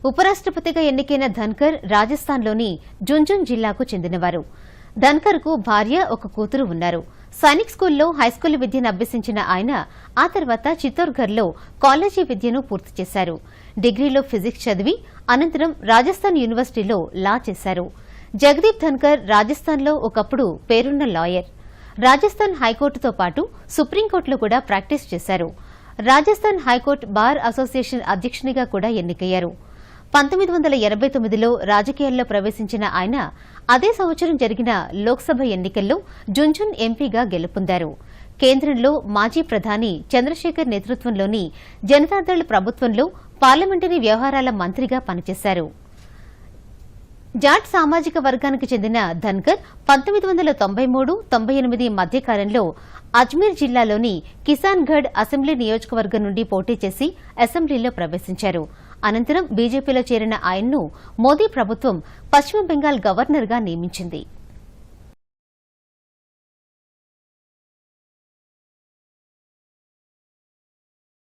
ఉపరాష్ట్రపతిగా ఎన్నికైన ధన్కర్ రాజస్థాన్లోని జుంజున్ జిల్లాకు చెందినవారు. ధన్కర్కు భార్య, ఒక కూతురు ఉన్నారు. సైనిక్ స్కూల్లో హైస్కూల్ విద్యను అభ్యసించిన ఆయన ఆ తర్వాత చిత్తోర్ఘర్లో కాలేజీ విద్యను పూర్తి చేశారు. డిగ్రీలో ఫిజిక్స్ చదివి అనంతరం రాజస్థాన్ యూనివర్సిటీలో లా చేశారు. జగదీప్ ధన్కర్ రాజస్థాన్లో ఒకప్పుడు పేరున్న లాయర్. రాజస్థాన్ హైకోర్టుతో పాటు సుప్రీంకోర్టులో కూడా ప్రాక్టీస్ చేశారు. రాజస్థాన్ హైకోర్టు బార్ అసోసియేషన్ అధ్యక్షునిగా కూడా ఎన్నికయ్యారు. 1989లో రాజకీయాల్లో ప్రవేశించిన ఆయన అదే సంవత్సరం జరిగిన లోక్సభ ఎన్నికల్లో జుంజున్ ఎంపీగా గెలుపొందారు. కేంద్రంలో మాజీ ప్రధాని చంద్రశేఖర్ నేతృత్వంలోని జనతాదళ్ ప్రభుత్వంలో పార్లమెంటరీ వ్యవహారాల మంత్రిగా పనిచేశారు. జాట్ సామాజిక వర్గానికి చెందిన ధన్కర్ 1993-98 మధ్యకాలంలో అజ్మీర్ జిల్లాలోని కిసాన్గఢ్ అసెంబ్లీ నియోజకవర్గం నుండి పోటీ చేసి అసెంబ్లీలో ప్రవేశించారు. అనంతరం బీజేపీలో చేరిన ఆయన్ను మోదీ ప్రభుత్వం పశ్చిమ బెంగాల్ గవర్నర్గా నియమించింది.